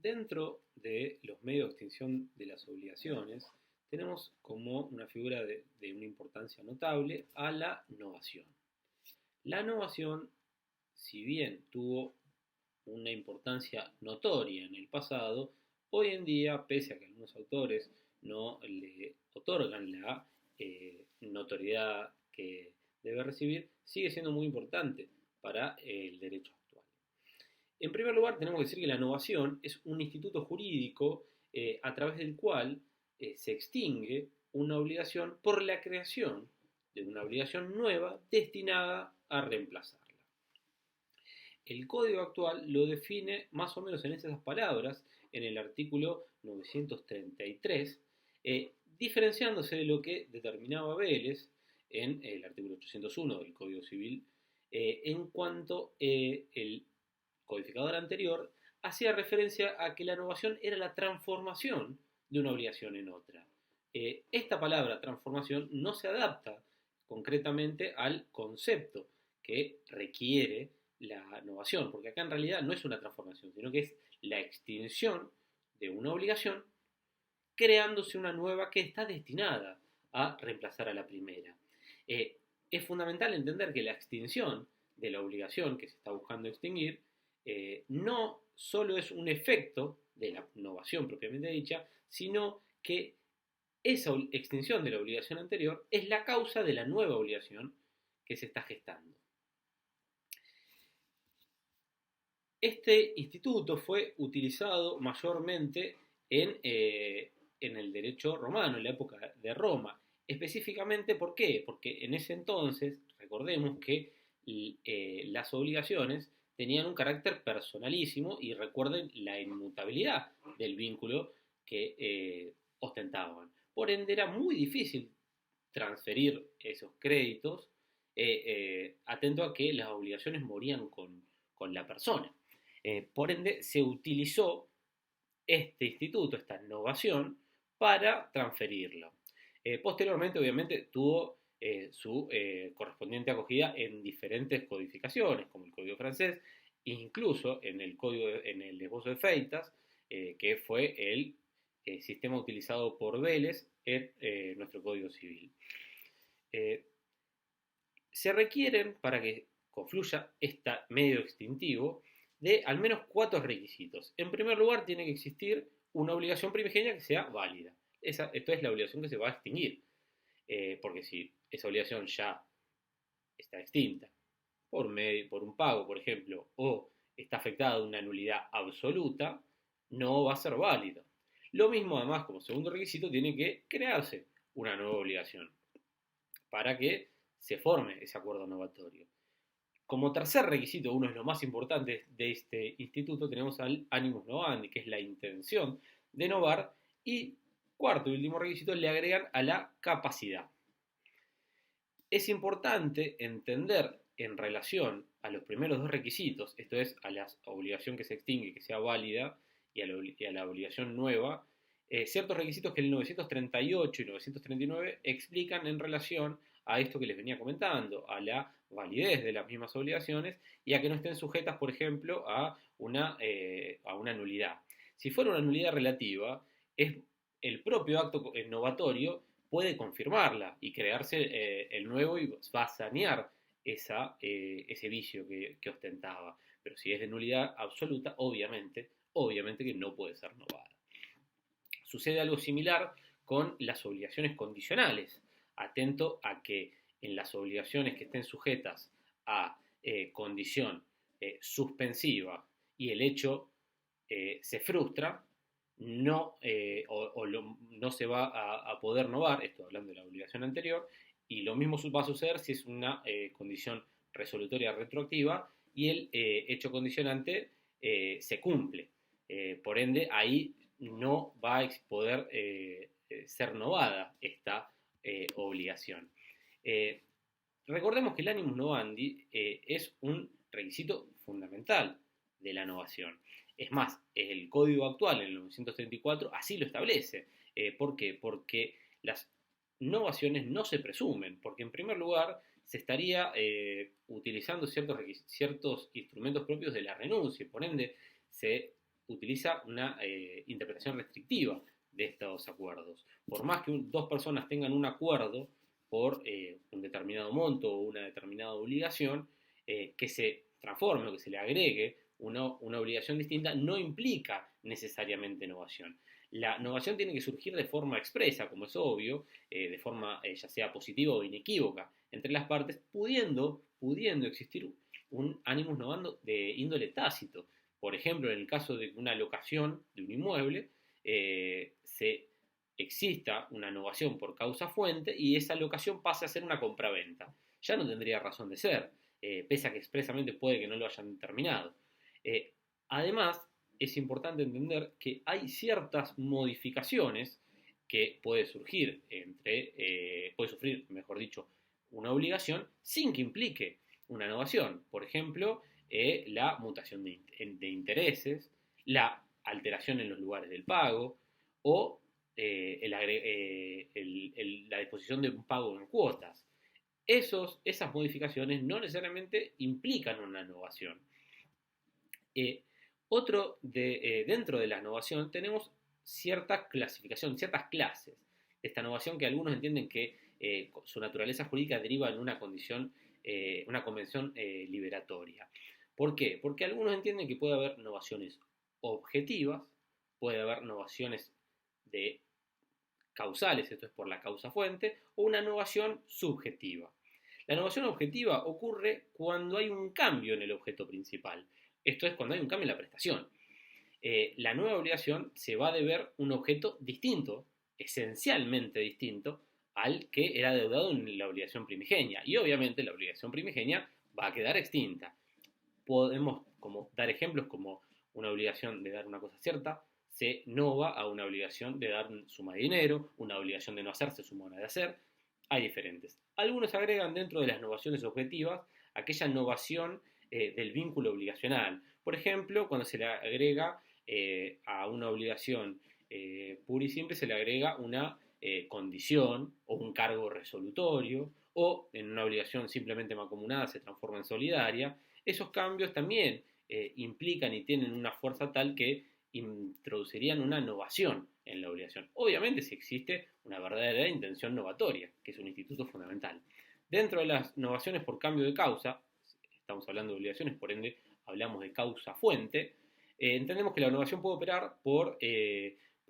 Dentro de los medios de extinción de las obligaciones, tenemos como una figura de una importancia notable a la novación. La novación, si bien tuvo una importancia notoria en el pasado, hoy en día, pese a que algunos autores no le otorgan la notoriedad que debe recibir, sigue siendo muy importante para el derecho actual. En primer lugar, tenemos que decir que la novación es un instituto jurídico a través del cual se extingue una obligación por la creación de una obligación nueva destinada a reemplazarla. El código actual lo define más o menos en esas palabras en el artículo 933, diferenciándose de lo que determinaba Vélez en el artículo 801 del Código Civil, en cuanto el codificador anterior hacía referencia a que la novación era la transformación de una obligación en otra. Esta palabra transformación no se adapta concretamente al concepto que requiere la novación, porque acá en realidad no es una transformación, sino que es la extinción de una obligación creándose una nueva que está destinada a reemplazar a la primera. Es fundamental entender que la extinción de la obligación que se está buscando extinguir no solo es un efecto de la novación propiamente dicha, sino que esa extinción de la obligación anterior es la causa de la nueva obligación que se está gestando. Este instituto fue utilizado mayormente en el derecho romano, en la época de Roma. Específicamente, ¿por qué? Porque en ese entonces, recordemos que las obligaciones tenían un carácter personalísimo y recuerden la inmutabilidad del vínculo que ostentaban. Por ende, era muy difícil transferir esos créditos, atento a que las obligaciones morían con la persona. Por ende, se utilizó este instituto, esta innovación, para transferirlo. Posteriormente, obviamente, tuvo su correspondiente acogida en diferentes codificaciones, como el Código francés, incluso en el esbozo de Feitas, que fue el sistema utilizado por Vélez en nuestro Código Civil. Se requieren, para que confluya este medio extintivo, de al menos 4 requisitos. En primer lugar, tiene que existir una obligación primigenia que sea válida. Esto es la obligación que se va a extinguir. Porque si esa obligación ya está extinta por un pago, por ejemplo, o está afectada de una nulidad absoluta, no va a ser válido. Lo mismo, además, como segundo requisito, tiene que crearse una nueva obligación para que se forme ese acuerdo novatorio. Como tercer requisito, uno de los más importantes de este instituto, tenemos al animus novandi, que es la intención de novar, y cuarto y último requisito le agregan a la capacidad. Es importante entender en relación a los primeros dos requisitos, esto es, a la obligación que se extingue, que sea válida, y a la obligación nueva, ciertos requisitos que el 938 y 939 explican en relación a esto que les venía comentando, a la validez de las mismas obligaciones y a que no estén sujetas, por ejemplo, a una nulidad. Si fuera una nulidad relativa, es el propio acto novatorio puede confirmarla y crearse el nuevo y va a sanear ese vicio que ostentaba. Pero si es de nulidad absoluta, obviamente que no puede ser novada. Sucede algo similar con las obligaciones condicionales. Atento a que en las obligaciones que estén sujetas a condición suspensiva y el hecho se frustra, no se va a poder novar, esto hablando de la obligación anterior, y lo mismo va a suceder si es una condición resolutoria retroactiva y el hecho condicionante se cumple. Por ende, ahí no va a poder ser novada esta obligación. Recordemos que el animus novandi es un requisito fundamental de la novación. Es más, el código actual, en el 934, así lo establece. ¿Por qué? Porque las novaciones no se presumen, porque en primer lugar se estaría utilizando ciertos instrumentos propios de la renuncia, por ende se utiliza una interpretación restrictiva de estos acuerdos. Por más que dos personas tengan un acuerdo por un determinado monto o una determinada obligación, que se transforme o que se le agregue una obligación distinta no implica necesariamente novación. La novación tiene que surgir de forma expresa, como es obvio, de forma ya sea positiva o inequívoca entre las partes, pudiendo existir un animus novando de índole tácito. Por ejemplo, en el caso de una locación de un inmueble, se exista una novación por causa fuente y esa locación pase a ser una compraventa. Ya no tendría razón de ser, pese a que expresamente puede que no lo hayan determinado. Además, es importante entender que hay ciertas modificaciones que puede surgir puede sufrir, mejor dicho, una obligación sin que implique una novación. Por ejemplo, la mutación de intereses, la alteración en los lugares del pago o la disposición de un pago en cuotas. Esas modificaciones no necesariamente implican una novación. Dentro de la novación tenemos cierta clasificación, ciertas clases de esta novación que algunos entienden que su naturaleza jurídica deriva en una convención liberatoria. ¿Por qué? Porque algunos entienden que puede haber novaciones objetivas, puede haber novaciones de causales, esto es por la causa fuente, o una novación subjetiva. La novación objetiva ocurre cuando hay un cambio en el objeto principal. Esto es cuando hay un cambio en la prestación. La nueva obligación se va a deber un objeto distinto, esencialmente distinto, al que era deudado en la obligación primigenia. Y obviamente la obligación primigenia va a quedar extinta. Podemos dar ejemplos como una obligación de dar una cosa cierta, se nova a una obligación de dar suma de dinero, una obligación de no hacerse suma de hacer. Hay diferentes. Algunos agregan dentro de las novaciones objetivas aquella novación del vínculo obligacional. Por ejemplo, cuando se le agrega a una obligación pura y simple, se le agrega una condición o un cargo resolutorio, o en una obligación simplemente mancomunada se transforma en solidaria. Esos cambios también implican y tienen una fuerza tal que introducirían una novación en la obligación. Obviamente si existe una verdadera intención novatoria, que es un instituto fundamental. Dentro de las novaciones por cambio de causa, estamos hablando de obligaciones, por ende hablamos de causa-fuente, entendemos que la novación puede operar por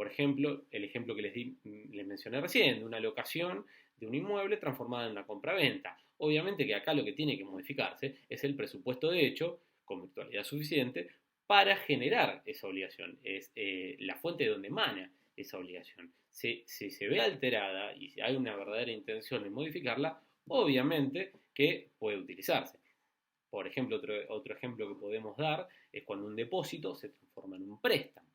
ejemplo, el ejemplo que les mencioné recién, de una locación de un inmueble transformada en una compraventa. Obviamente que acá lo que tiene que modificarse es el presupuesto de hecho, con virtualidad suficiente, para generar esa obligación. Es la fuente de donde emana esa obligación. Si se ve alterada y si hay una verdadera intención en modificarla, obviamente que puede utilizarse. Por ejemplo, otro ejemplo que podemos dar es cuando un depósito se transforma en un préstamo.